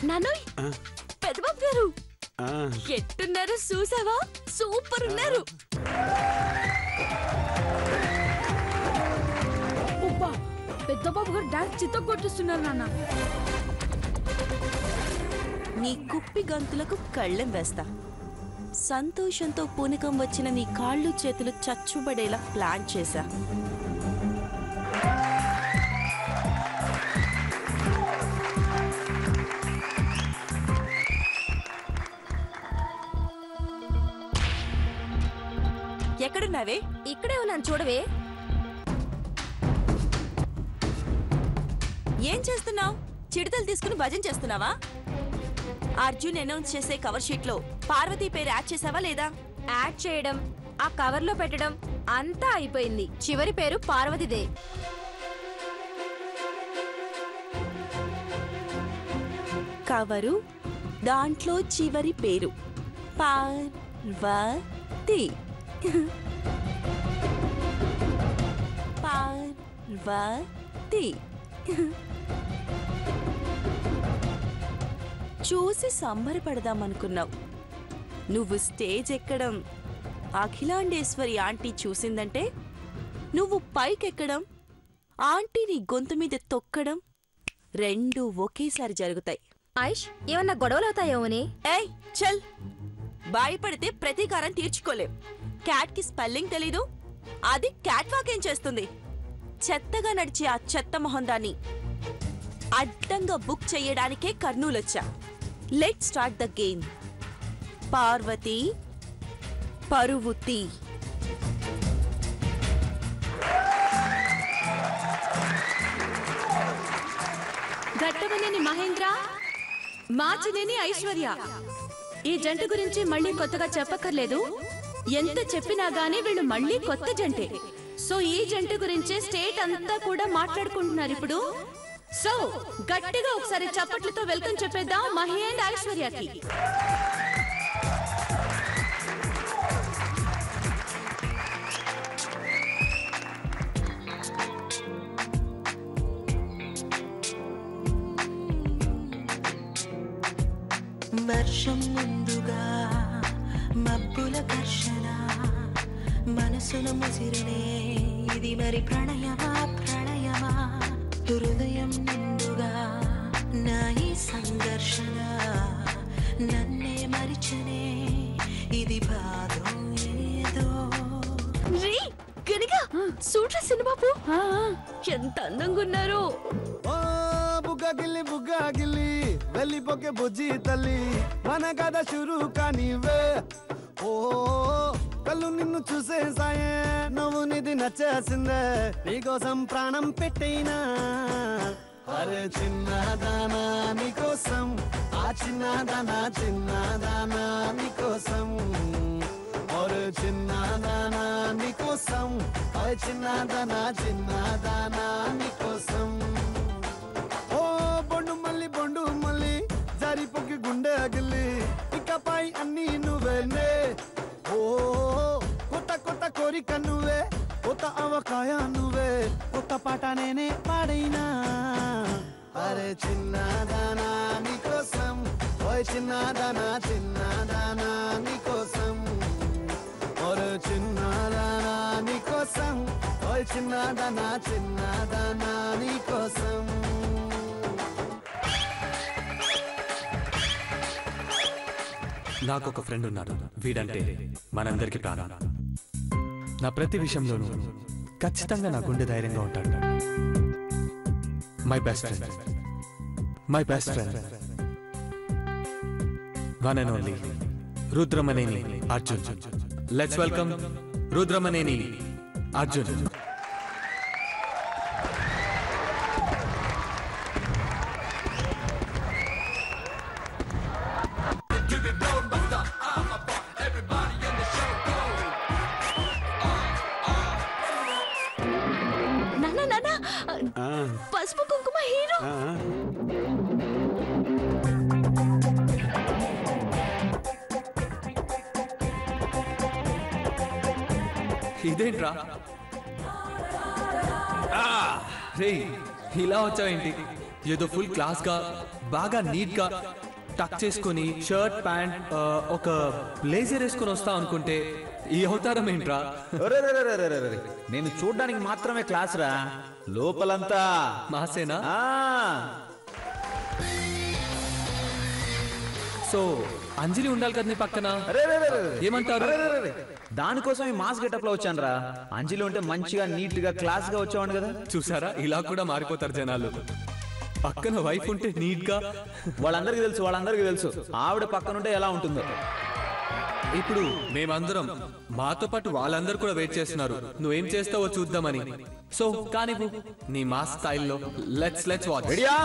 నానోయ్ పెద్దబాబు గారు ఎట్టున్నారు చూసావా? సూపర్ ఉన్నారు. పెద్దబాబు గారు డాన్స్ చిత్త కొట్టిస్తున్నారు నాన్న. నీ కుప్పి గంతులకు కళ్ళెం వేస్తా. సంతోషంతో పూనకం వచ్చిన నీ కాళ్ళు చేతులు చచ్చుబడేలా ప్లాన్ చేశా. ఎక్కడున్నావే? ఇక్కడే ఉన్నాను చూడవే. ఏం చేస్తున్నావు? చిడతలు తీసుకుని భజన చేస్తున్నావా? అర్జున్ అనౌన్స్ చేసే కవర్ షీట్ లో పార్వతి పేరు యాడ్ చేసావా లేదా? యాడ్ చేయడం, ఆ కవర్ లో పెట్టడం అంతా అయిపోయింది. చివరి పేరు పార్వతిదే. కవరు, దాంట్లో చివరి పేరు పార్వతి. పార్వతి చూసి సంబరపడదామనుకున్నావు. నువ్వు స్టేజ్ ఎక్కడం అఖిలాండేశ్వరి ఆంటీ చూసిందంటే, నువ్వు పైకెక్కడం ఆంటీ నీ గొంతు మీద తొక్కడం రెండూ ఒకేసారి జరుగుతాయి. ఐష్, ఏమన్నా గొడవలవుతాయేమోని? ఏయ్ చల్, భయపడితే ప్రతీకారం తీర్చుకోలేం. క్యాట్ కి స్పెల్లింగ్ తెలీదు, అది క్యాట్ వాక్ ఏం చేస్తుంది? చెత్తగా నడిచే ఆ చెత్త మొహందాన్ని అడ్డంగా బుక్ చెయ్యడానికే కర్నూలొచ్చా. Let start the game. Parvathi Paruvathi. Gattavaneni Mahendra, Machineni Aishwarya. ఈ జంట గురించి మళ్ళీ కొత్తగా చెప్పక్కర్లేదు. ఎంత చెప్పినా గానీ వీళ్ళు మళ్ళీ కొత్త జంటే. సో ఈ జంట గురించే స్టేట్ అంతా కూడా మాట్లాడుకుంటున్నారు ఇప్పుడు. సో గట్టిగా ఒకసారి చప్పట్లతో వెల్కమ్ చెప్పేద్దాం మహి అండ్ ఐశ్వర్యకి. వర్షం ముందుగా మబ్బుల ఘర్షణ, మనసుల ముసిరినే ఇది మరి ప్రణయమా ప్రణయమా. హృదయం నిండుగా నా ఈ సంఘర్షణ, నన్నే మరిచనే ఇది బాధో ఏదో. సూట్ర సినిమాపు ఎంత అందంగా ఉన్నారు. బుగ్గగిల్లి బుగ్గగిల్లి వెళ్ళిపోకే బుజ్జి తల్లి, మన కథ షురు కానివే. ఓ కళ్ళు నిన్ను చూసేసాయే, నువ్వు నిధి నచ్చేసిందే, నీకోసం ప్రాణం పెట్టైనా. అరే చిన్నదానా నీకోసం, ఆ చిన్నదానా చిన్నదానా నీకోసం. ఒరే చిన్నదానా నీకోసం, ఆ చిన్నదానా చిన్నదానా నీకోసం. ఓ బొండు మళ్ళీ జారిపోకి గుండె అగిల్లి, ఇకపై అన్ని నువ్వేనే. ఓ కొత్త కొత్త కోరిక నువ్వే, కొత్త అవకాయ నువ్వే, కొత్త పాట నేనే పాడైనా. అరే చిన్నదానా నీకోసం, ఓయ్ చిన్నదానా చిన్నదానా నీకోసం. ఒరే చిన్నదానా నీకోసం, ఓయ్ చిన్నదానా చిన్నదానా నీకోసం. నాకొక ఫ్రెండ్ ఉన్నాడు, వీడంటే మనందరికి ప్రాణం. నా ప్రతి విషయంలోనూ ఖచ్చితంగా నా గుండె ధైర్యంగా ఉంటాడు. My best friend one and only Rudramaneni Arjun. Let's welcome Rudramaneni Arjun. Pasupu Kumkuma hero. ఇదేంట్రా రే, ఇలా వచ్చావేంటి? ఏదో ఫుల్ క్లాస్ గా బాగా నీట్ గా టక్ చేసుకొని షర్ట్ ప్యాంట్ ఒక బ్లేజర్ వేసుకొని వస్తా అనుకుంటే ఈ అవతారం ఏంట్రా? నేను చూడ్డానికి మాత్రమే క్లాస్ రా, లోపలంతా మాసేనా? సో అంజలి ఉండాలి కదా నీ పక్కన, ఏమంటారు? దానికోసం ఈ మాస్ గెటప్ లో వచ్చాను రా. అంజలి ఉంటే మంచిగా నీట్ గా క్లాస్ గా వచ్చావండి కదా. చూసారా, ఇలా కూడా మారిపోతారు జనాలు. పక్కన వైఫ్ ఉంటే నీట్ గా. వాళ్ళందరికీ తెలుసు ఆవిడ పక్కనుంటే ఎలా ఉంటుందో. ఇప్పుడు మేమందరం, మాతో పాటు వాళ్ళందరూ కూడా వెయిట్ చేస్తున్నారు నువ్వేం చేస్తావో చూద్దామని. సో కానీ నీ మాస్ స్టైల్లో లెట్స్ వాచ్. రెడీయా?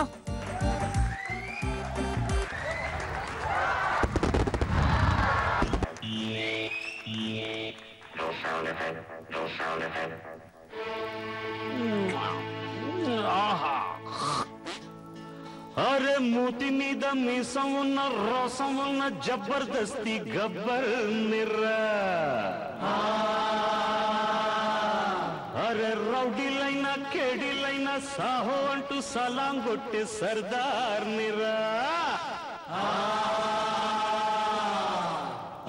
అరే మూతి మీద మీసం ఉన్న రసం ఉన్న జబర్దస్తి గబ్బర్ నిర్రా. అరే రౌడీలైనా కేడీలైనా సాహో అంటూ సలాం కొట్టే సర్దార్ నిరా.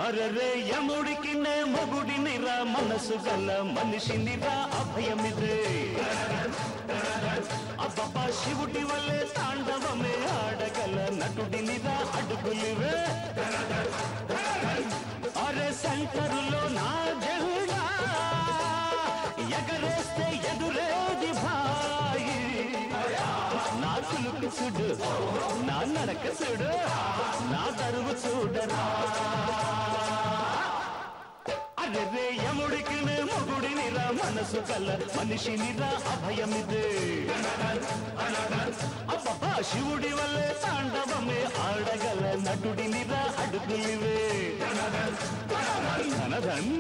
అరే రే యముడికి నే మొగుడినిరా, మనసు గల మనిషినిరా, అభయమిదే. అబ్బబ్బా శివుడి వల్లే తాండవమే ఆడగల నటుడినిరా, అడుగులివే. అరే శంకరులో నా జెండా ఎగరేస్తే ఎదురేది భాయి. నా కులుకు చూడు, నా నడక చూడు, నా తరువు చూడరా. అరే యముడికి నే మొగుడినిరా, మనసు కల మనిషినిరా, అభయమిదే. అబ్బబ్బా శివుడి వల్లే తాండవమే ఆడగల నటుడినిరా, అడుగులివే. ధనధన్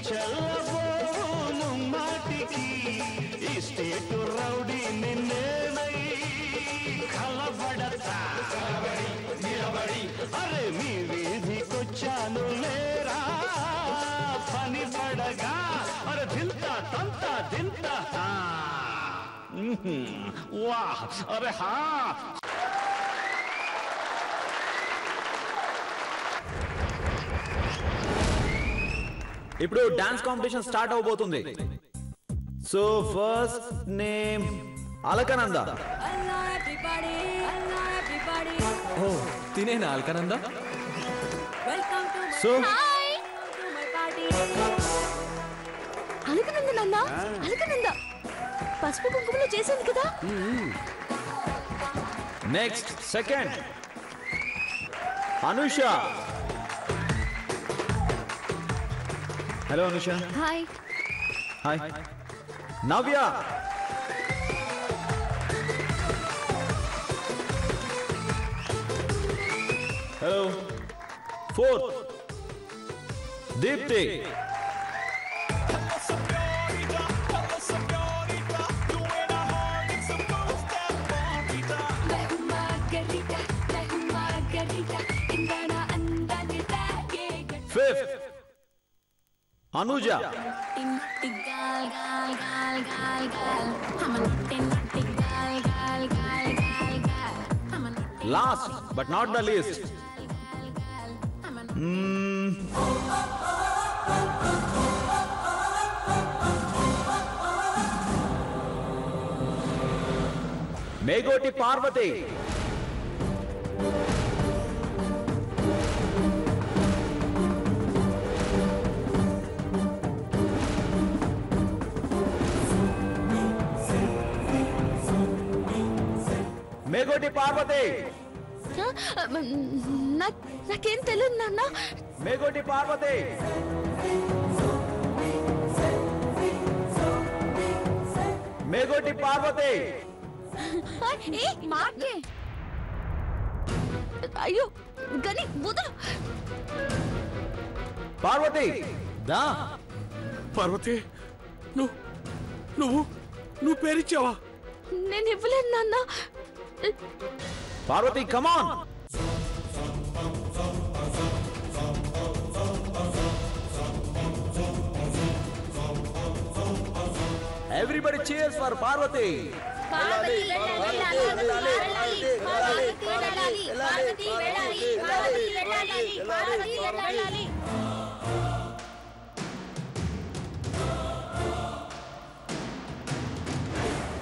చల్లబోను మాటికి ఈ స్టేటు రౌడీ నిన్నేనై కలబడతా. అరే మీ వీధికొచ్చాను లేరా పని పడగా. అరే దింతా తంతా దింతా వాహ్. అరే హా. ఇప్పుడు డాన్స్ కాంపిటీషన్ స్టార్ట్ అవబోతుంది. So first name Alakananda. ఓ తినేనా అల్కనంద? సో అలకనంద అలకనంద పసుపు కుంకుమలో చేసింది కదా. Next second Anusha. Hello Anusha. Hi. Hi. Navya. Hello. Fourth Deepthi. Fifth Anuja. Last but not the least Megoti Parvathi. Megoti Parvathi. నాకేం తెలియదు నాన్న. మేగోటి పార్వతి. మేగోటి పార్వతి. అయ్యో గని వదలు. పార్వతి దా. పార్వతి నువ్వు పేరిచ్చావా? నేను ఇవ్వలేను నాన్న. పార్వతి కమాన్. Everybody cheers for Parvati.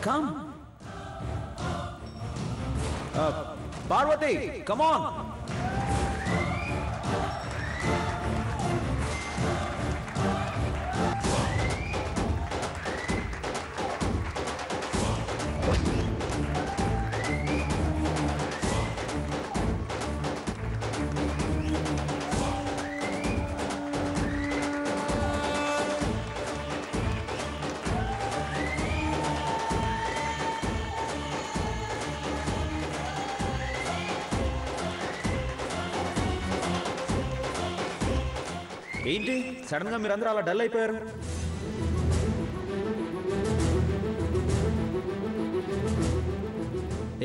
Come. Parvati, come on. ఏంటి సడన్ గా మీరందరూ అలా డల్ అయిపోయారు?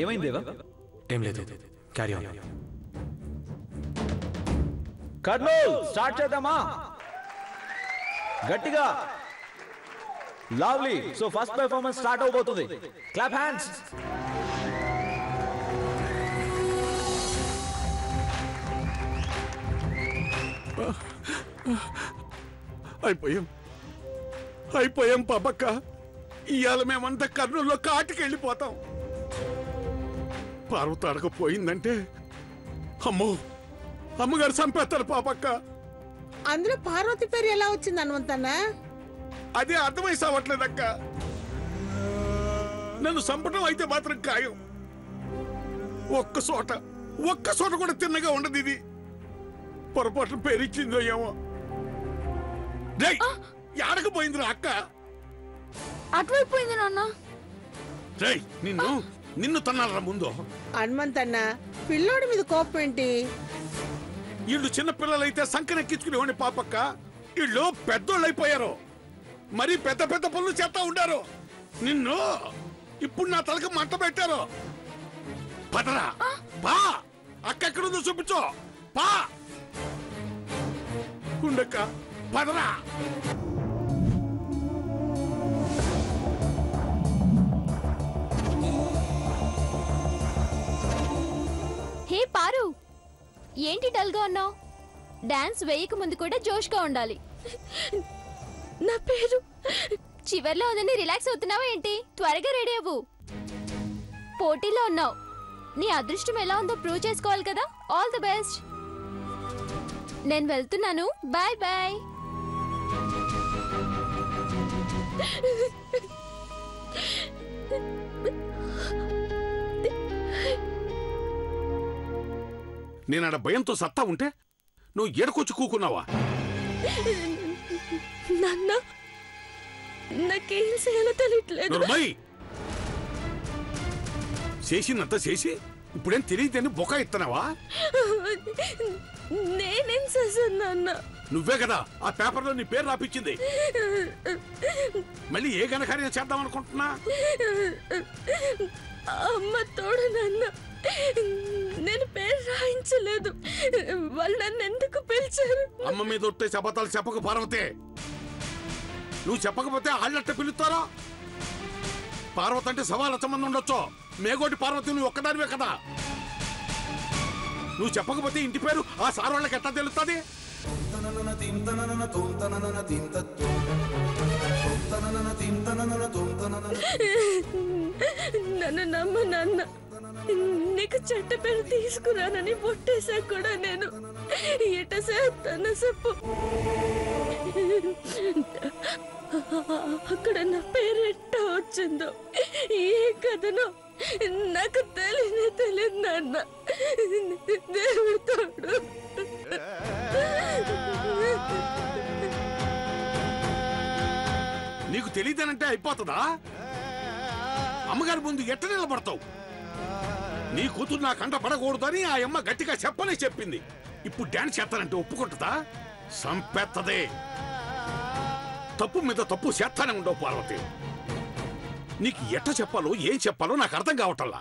ఏమైంది దేవా? ఏం లేదు, క్యారీ ఆన్. కర్నూల్ స్టార్ట్ చేద్దామా? గట్టిగా. Lovely. So first performance start అవబోతుంది. Clap hands. అయిపోయాం పాపక్క. ఇవాళ మేమంతా కర్నూలులో కాటికి వెళ్ళిపోతాం. పార్వతి అడగపోయిందంటే అమ్మో అమ్మగారు చంపేస్తారు పాపక్క. అందులో పార్వతి పేరు ఎలా వచ్చింది హనుమంతన్న? అదే అర్థమై సావట్లేదక్క. నన్ను చంపడం అయితే మాత్రం ఖాయం. ఒక్క చోట కూడా తిన్నగా ఉండదు ఇది. పొరపాట్లు పేరిచ్చిందో ఏమో. ఆడకపోయిందిరా అక్క. అటువైపోయింది నాన్న. నిన్ను తన్నాలరా ముందు. హనుమంతన్న పిల్లోడి మీద కోపం ఏంటి? వీళ్ళు చిన్న పిల్లలైతే సంకనెక్కించుకునేవాడిని పాపక్క. వీళ్ళు పెద్దోళ్ళు అయిపోయారు. మరి పెద్ద పెద్ద పనులు చేస్తా ఉండారు. నిన్ను ఇప్పుడు నా తలకు మంట పెట్టారు. పదరా పా. అక్క ఎక్కడుందో చూపించో. పా ఉండక్క పదరా. హే పారు, ఏంటి డల్గా ఉన్నావు? డాన్స్ వేయక ముందు కూడా జోష్గా ఉండాలి. నా పేరు చివర్లో ఉందని రిలాక్స్ అవుతున్నావా ఏంటి? త్వరగా రెడీ అవ్వు. పోటీలో ఉన్నావు. నీ అదృష్టం ఎలా ఉందో ప్రూవ్ చేసుకోవాలి కదా. All the best. నేను వెళ్తున్నాను. Bye bye. నేనాడ భయంతో సత్తా ఉంటే నువ్వు ఎడకొచ్చి కూకున్నావా? నాన్న నాకేం చేయాలో తెలియట్లేదు. చేసినంత చేసి ఇప్పుడేం తెలియదని బొక్క ఇస్తున్నావా? నేనేం చేశాను నాన్న? నువ్వే కదా ఆ పేపర్లో నీ పేరు రాపిచ్చింది. మళ్ళీ ఏ ఘనకార్యం చేద్దాం అనుకుంటున్నా? అమ్మ తోడు నాన్న. నేను పేరు రాయించలేదు. వాళ్ళు నన్ను ఎందుకు పిలిచారు? అమ్మ మీద ఒట్టే శపథాలు చెప్పక పార్వతే. నువ్వు చెప్పకపోతే వాళ్ళట్ట పిలుస్తారా? పార్వతి అంటే సవాళ్ళ సంబంధం ఉండొచ్చు. మేగోటి పార్వతి నువ్వు ఒక్కదానివే కదా. నువ్వు చెప్పకపోతే ఇంటి పేరు ఆ సార్ వాళ్ళకి ఎట్లా తెలుస్తుంది? నన్ను నమ్ము నాన్న. నీకు చెట్ట పేరు తీసుకురానని పొట్టేసా కూడా నేను ఎట చేస్తాను చెప్పు. అక్కడ నా పేరు ఎట్టా వచ్చిందో ఏ కథనో నాకు తెలియదు నాన్న. దేవుడు నీకు తెలియదనంటే అయిపోతుందా? అమ్మగారి ముందు ఎట్ట నిలబడతావు? నీ కూతురు నా కంట పడకూడదని ఆ అమ్మ గట్టిగా చెప్పనే చెప్పింది. ఇప్పుడు డాన్స్ చేస్తానంటే ఒప్పుకుంటుందా? సంపెత్తదే. తప్పు మీద తప్పు చేస్తానే ఉండవు పార్వతి. నీకు ఎట్ట చెప్పాలో ఏం చెప్పాలో నాకు అర్థం కావటల్లా.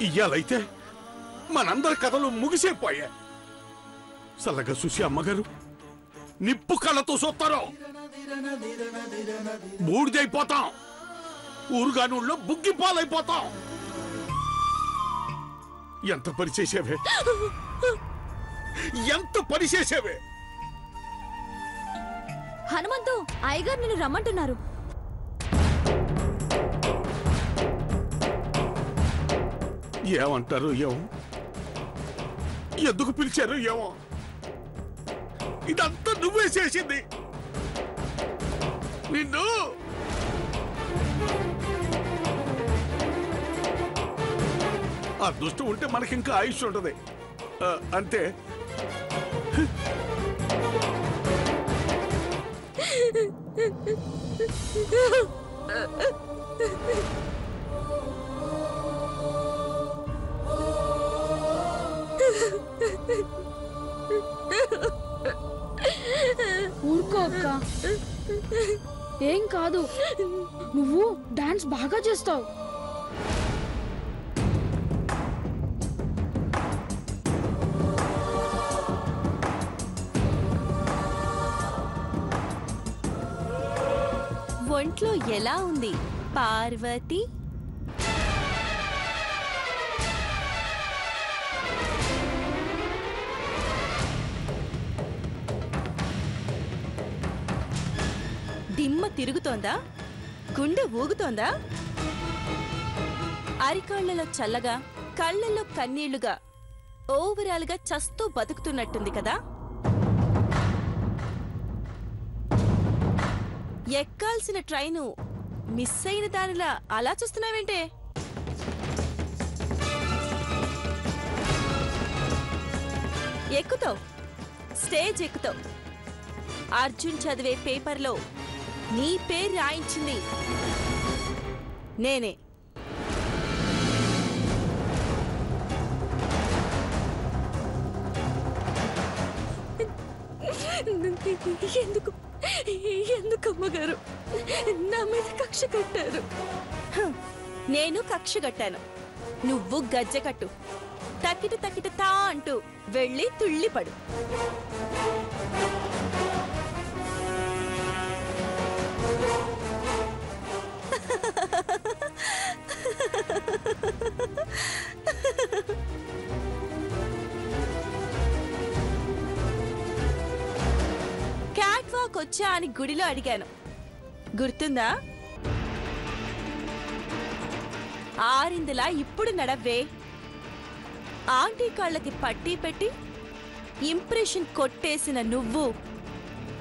ఇయ్యాలైతే మనందరి కథలు ముగిసేపోయా. చల్లగా చూసి అమ్మగారు నిప్పు కళ్ళతో చూస్తారో బూడిదైపోతాం, ఊరుగానూళ్ళలో బుగ్గి పాలైపోతాం. ఎంత పని చేసేవే, ఎంత పని చేసేవే. హనుమంతు, అయ్యగారు నిన్ను రమ్మంటున్నారు. ఏమంటారు ఏమో, ఎందుకు పిలిచారు ఏమో. ఇదంతా నువ్వే చేసింది. నిన్ను ఆ దుష్టం ఉంటే మనకింకా ఆయుష్ ఉంటది అంతే. ఊరుకో అక్క, ఏం కాదు. నువ్వు డాన్స్ బాగా చేస్తావు. ఒంట్లో ఎలా ఉంది పార్వతి? దిమ్మ తిరుగుతోందా? గుండె ఊగుతోందా? అరికాళ్లలో చల్లగా, కళ్ళల్లో కన్నీళ్లుగా, ఓవరాల్ గా చస్తూ బతుకుతున్నట్టుంది కదా? ఎక్కాల్సిన ట్రైను మిస్ అయిన దానిలా అలా చూస్తున్నావేంటే? ఎక్కుతావు, స్టేజ్ ఎక్కుతావు. అర్జున్ చదివే పేపర్లో నీ పేరు రాయించింది నేనే. ఎందుకు ఎందుకమ్మగారు నా మీద కక్ష కట్టారు? నేను కక్ష కట్టాను, నువ్వు గజ్జె కట్టు. తక్కిట తక్కిట తా అంటూ వెళ్ళి తుళ్ళిపడు. క్యాట్ వాక్ వచ్చా అని గుడిలో అడిగాను, గుర్తుందా? ఆరిందలా ఇప్పుడు నడవ్వే. ఆంటీ కాళ్ళకి పట్టీ పెట్టి ఇంప్రెషన్ కొట్టేసిన నువ్వు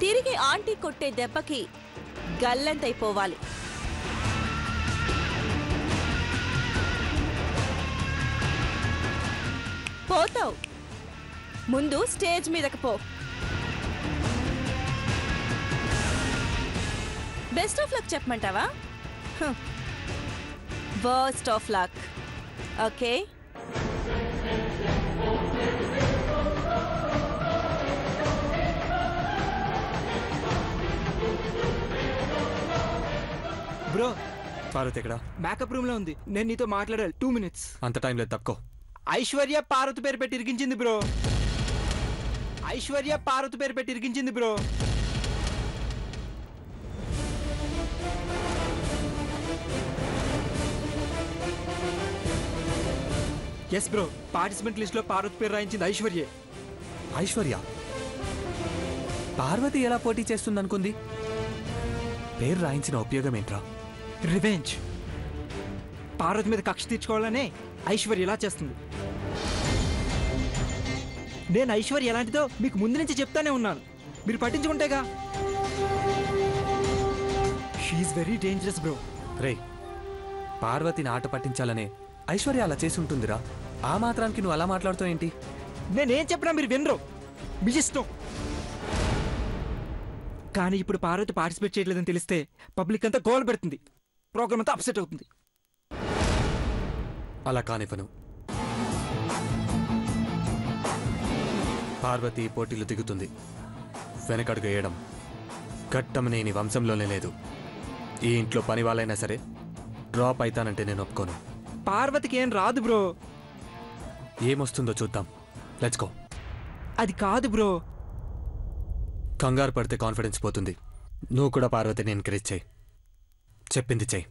తిరిగి ఆంటీ కొట్టే దెబ్బకి గల్లంతైపోవాలి. పోతావు, ముందు స్టేజ్ మీదకి పో. బెస్ట్ ఆఫ్ లక్ చెప్పమంటావా? Worst of luck. Okay, bro Parvathi ఎక్కడ? మేకప్ రూమ్ లో ఉంది. నేను నీతో మాట్లాడాలి. 2 minutes. అంత టైం లేదు, తక్కువ. ఐశ్వర్య పార్వతి పేరు పెట్టి ఇరికించింది బ్రో. ఐశ్వర్య పార్వతి పేరు పెట్టి ఇరికించింది bro. Yes bro, participant list లో పార్వతి పేరు రాయించింది ఐశ్వర్య. ఐశ్వర్య పార్వతి ఎలా పోటీ చేస్తుంది అనుకుంది? పేరు రాయించిన ఉపయోగం ఏంట్రా? రివెంజ్. పార్వతి మీద కక్ష తీర్చుకోవాలనే ఐశ్వర్య ఎలా చేస్తుంది. నేను ఐశ్వర్య ఎలాంటిదో మీకు ముందు నుంచి చెప్తానే ఉన్నాను, మీరు పట్టించుకుంటేగా. She's very dangerous bro. రే, పార్వతిని ఆట పట్టించాలనే ఐశ్వర్య అలా చేసి ఉంటుందిరా. ఆ మాత్రానికి నువ్వు అలా మాట్లాడుతావు ఏంటి? నేనేం చెప్పినా మీరు వినరు, మీ ఇష్టం. కానీ ఇప్పుడు పార్వతి పార్టిసిపేట్ చేయలేదని తెలిస్తే పబ్లిక్ అంతా గోల్ పెడుతుంది, ప్రోగ్రామ్ అంతా అప్సెట్ అవుతుంది. అలా కానివ్వను. పార్వతి పోటీలు దిగుతుంది. వెనకడుగు వేయడం ఘట్టమనేని వంశంలోనే లేదు. ఈ ఇంట్లో పని వాళ్ళైనా సరే డ్రాప్ అవుతానంటే నేను ఒప్పుకోను. పార్వతికి ఏం రాదు బ్రో. ఏమొస్తుందో చూద్దాం. Let's go. అది కాదు బ్రో. కంగారు పడితే కాన్ఫిడెన్స్ పోతుంది. నువ్వు కూడా పార్వతిని ఎంకరేజ్ చేయి. చెప్పింది చెయ్యి.